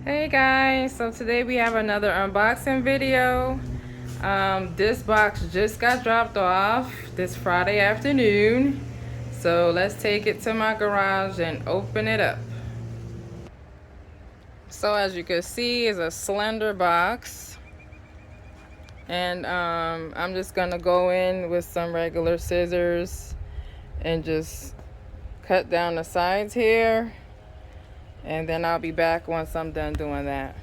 Hey guys, so today we have another unboxing video. This box just got dropped off this Friday afternoon. So let's take it to my garage and open it up. So as you can see, it's a slender box. And I'm just gonna go in with some regular scissors and just cut down the sides here. And then I'll be back once I'm done doing that.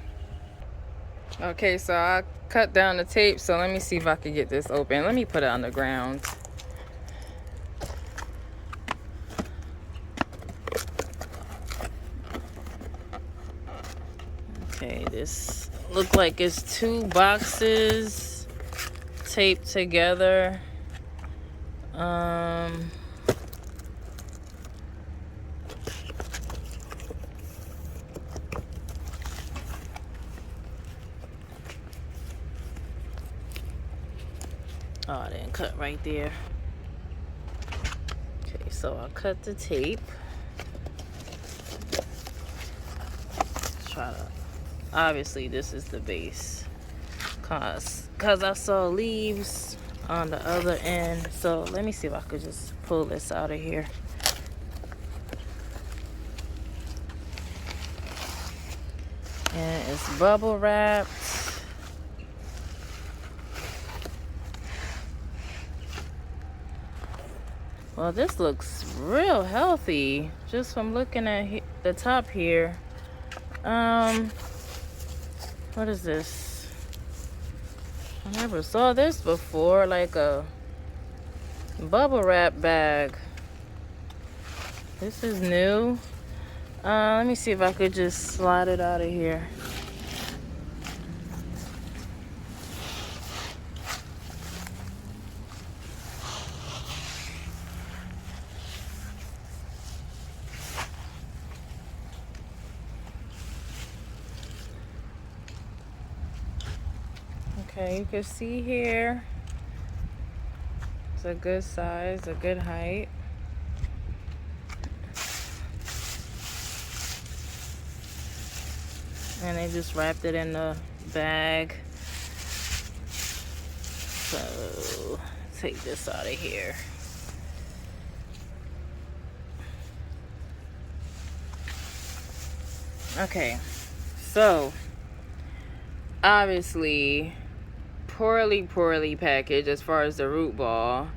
Okay, so I cut down the tape, so let me see if I can get this open. Let me put it on the ground. Okay, this look like it's two boxes taped together. Oh, I didn't cut right there. Okay, so I'll cut the tape. Try to, obviously this is the base. Cause I saw leaves on the other end. So let me see if I could just pull this out of here. And it's bubble wrapped. Well, this looks real healthy just from looking at the top here. What is this? I never saw this before, like a bubble wrap bag. This is new. Let me see if I could just slide it out of here. Okay, you can see here, it's a good size, a good height. And they just wrapped it in the bag. So, take this out of here. Okay, so, obviously, poorly packaged as far as the root ball.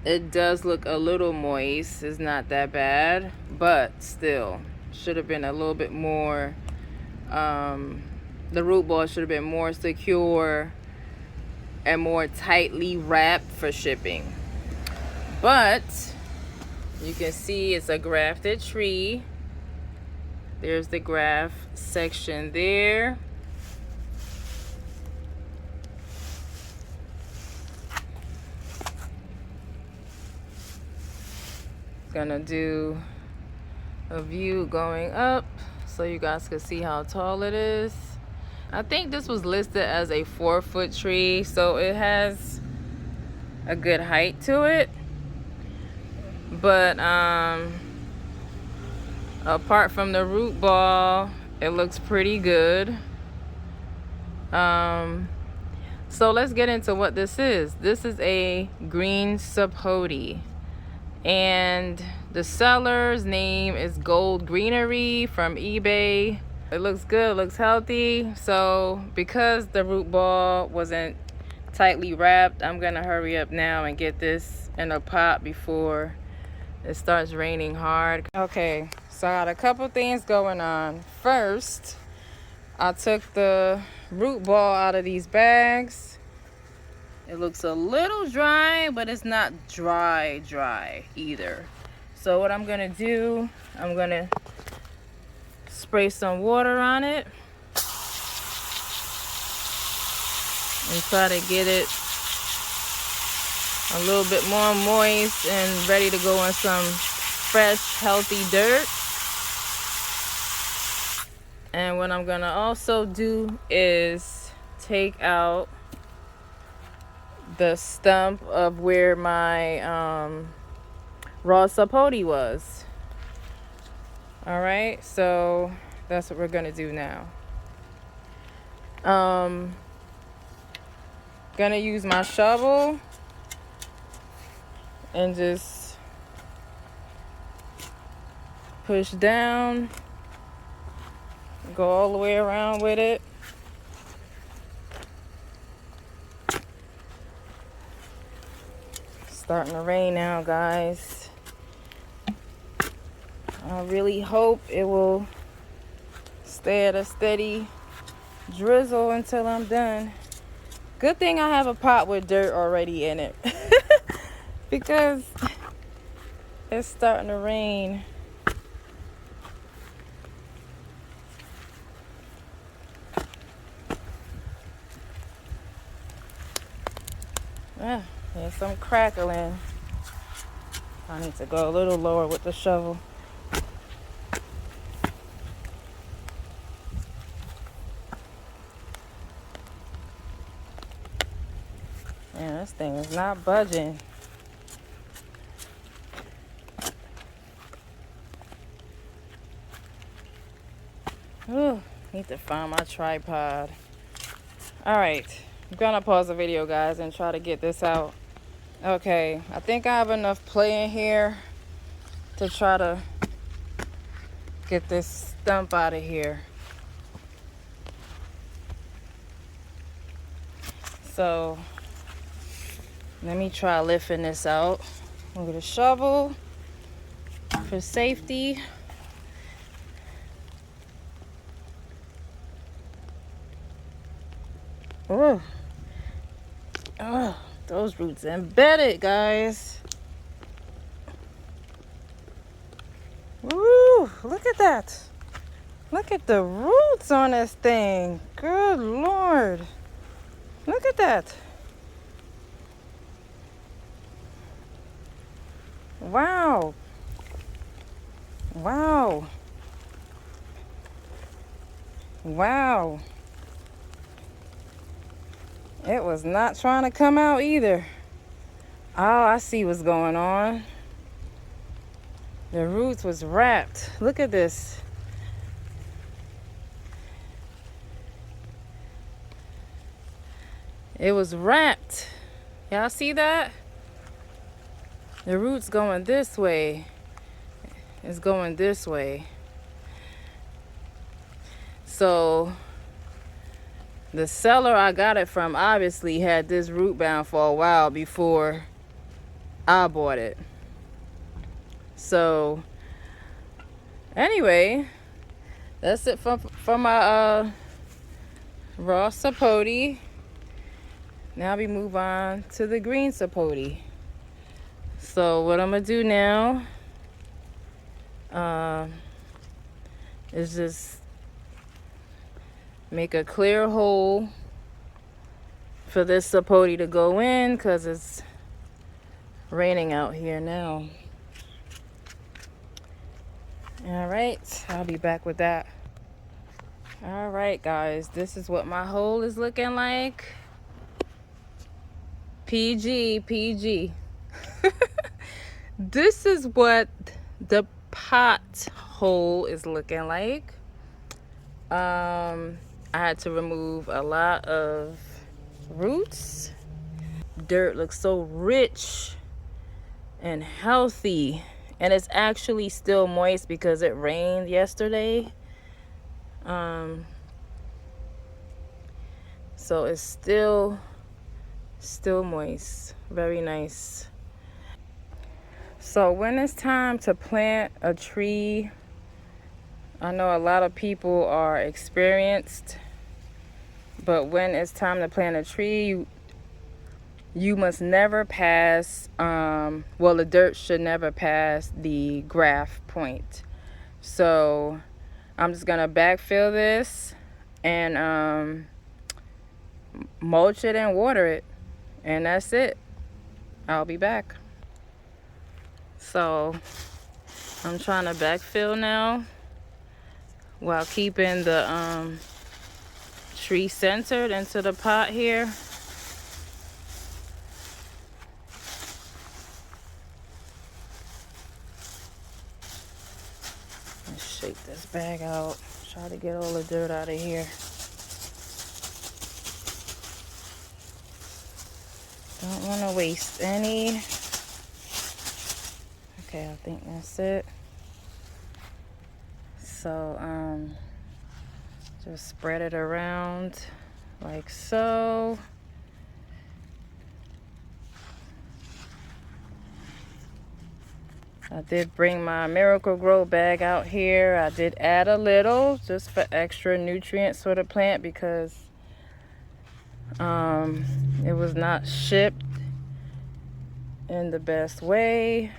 It does look a little moist. It's not that bad, but still should have been a little bit more. The root ball should have been more secure and more tightly wrapped for shipping. But you can see it's a grafted tree. There's the graft section there. Gonna do a view going up so you guys can see how tall it is. I think this was listed as a 4-foot tree, so it has a good height to it. But apart from the root ball, it looks pretty good. So let's get into what this is. This is a green sapote. And the seller's name is goldgreenery from eBay. It looks good, it looks healthy. So because the root ball wasn't tightly wrapped, I'm gonna hurry up now and get this in a pot before it starts raining hard. Okay, so I got a couple things going on. First, I took the root ball out of these bags. It looks a little dry, but it's not dry either. So what I'm gonna do, I'm gonna spray some water on it and try to get it a little bit more moist and ready to go in some fresh, healthy dirt. And what I'm gonna also do is take out the stump of where my raw sapote was. All right, so that's what we're gonna do now. Gonna use my shovel and just push down, go all the way around with it. Starting to rain now, guys. I really hope it will stay at a steady drizzle until I'm done. Good thing I have a pot with dirt already in it because it's starting to rain. There's some crackling. I need to go a little lower with the shovel. Man, this thing is not budging. Ooh, need to find my tripod. All right, I'm gonna pause the video, guys, and try to get this out. Okay, I think I have enough play in here to try to get this stump out of here. So let me try lifting this out with a shovel for safety. Oh, those roots embedded, guys. Woo, look at that. Look at the roots on this thing. Good Lord. Look at that. Wow. Wow. Wow. It was not trying to come out either. Oh, I see what's going on. The roots was wrapped. Look at this. It was wrapped. Y'all see that? The root's going this way. It's going this way. So the seller I got it from obviously had this root bound for a while before I bought it. So anyway, that's it for my raw sapote. Now we move on to the green sapote. So what I'm gonna do now is just make a clear hole for this sapote to go in because it's raining out here now. All right, I'll be back with that. All right, guys, this is what my hole is looking like. PG. This is what the pot hole is looking like. I had to remove a lot of roots. Dirt looks so rich and healthy, and it's actually still moist because it rained yesterday. So it's still moist. Very nice. So when it's time to plant a tree, I know a lot of people are experienced, but when it's time to plant a tree, you must never pass, the dirt should never pass the graft point. So I'm just gonna backfill this and mulch it and water it, and that's it. I'll be back. So I'm trying to backfill now while keeping the tree centered into the pot here. take this bag out. Try to get all the dirt out of here. Don't want to waste any. Okay, I think that's it. So, just spread it around like so. I did bring my Miracle Grow bag out here. I did add a little just for extra nutrients for the plant because it was not shipped in the best way.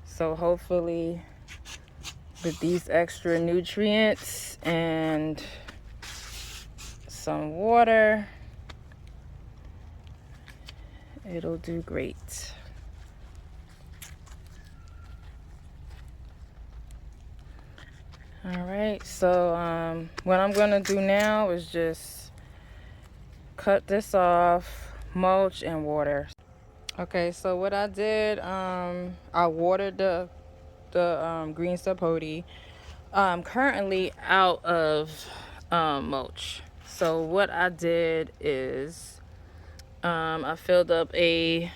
So hopefully with these extra nutrients and some water, it'll do great. All right, so what I'm gonna do now is just cut this off, mulch and water. Okay, so what I did, I watered the green sapote. I'm currently out of mulch. So what I did is I filled up a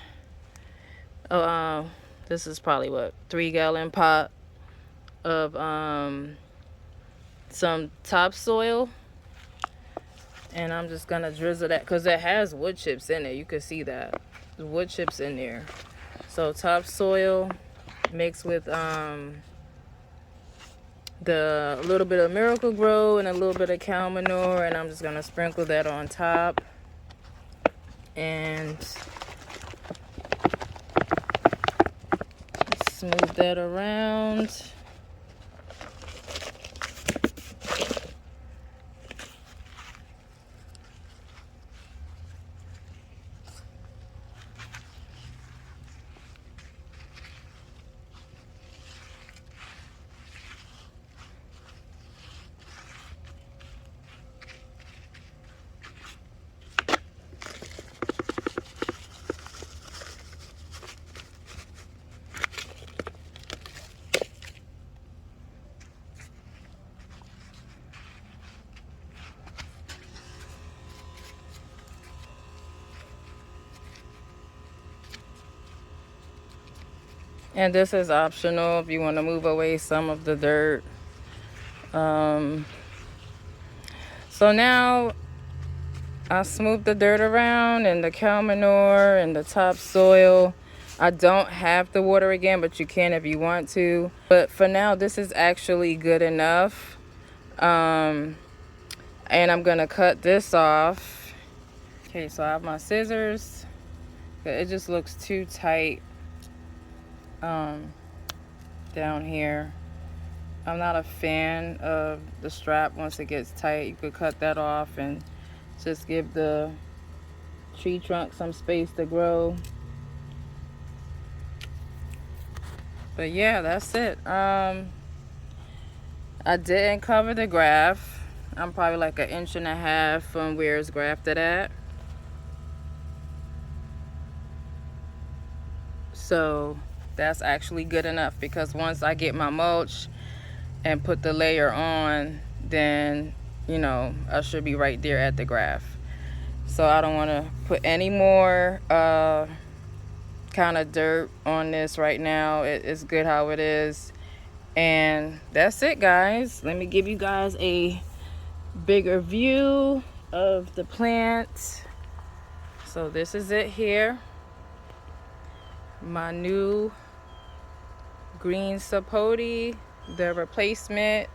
this is probably what, 3-gallon pot of some topsoil, and I'm just gonna drizzle that because it has wood chips in it. You can see that the wood chips in there. So topsoil mixed with the little bit of Miracle Grow and a little bit of cow manure, and I'm just gonna sprinkle that on top and smooth that around. And this is optional if you want to move away some of the dirt. So now I smoothed the dirt around and the cow manure and the topsoil. I don't have to water again, but you can if you want to. But for now, this is actually good enough. And I'm gonna cut this off. Okay, so I have my scissors. It just looks too tight down here. I'm not a fan of the strap once it gets tight. You could cut that off and just give the tree trunk some space to grow. But yeah, that's it. I didn't cover the graft. I'm probably like 1.5 inches from where it's grafted at. So that's actually good enough, because once I get my mulch and put the layer on, then you know I should be right there at the graft. So I don't want to put any more kind of dirt on this right now. It's good how it is. And that's it, guys. Let me give you guys a bigger view of the plant. So this is it here, my new green sapote, the replacement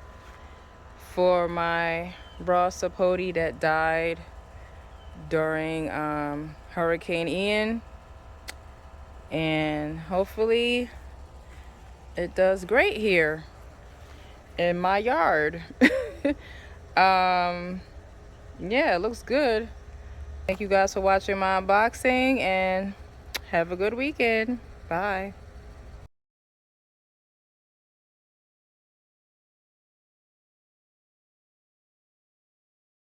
for my raw sapote that died during Hurricane Ian. And hopefully it does great here in my yard. Yeah, it looks good. Thank you guys for watching my unboxing, and have a good weekend. Bye.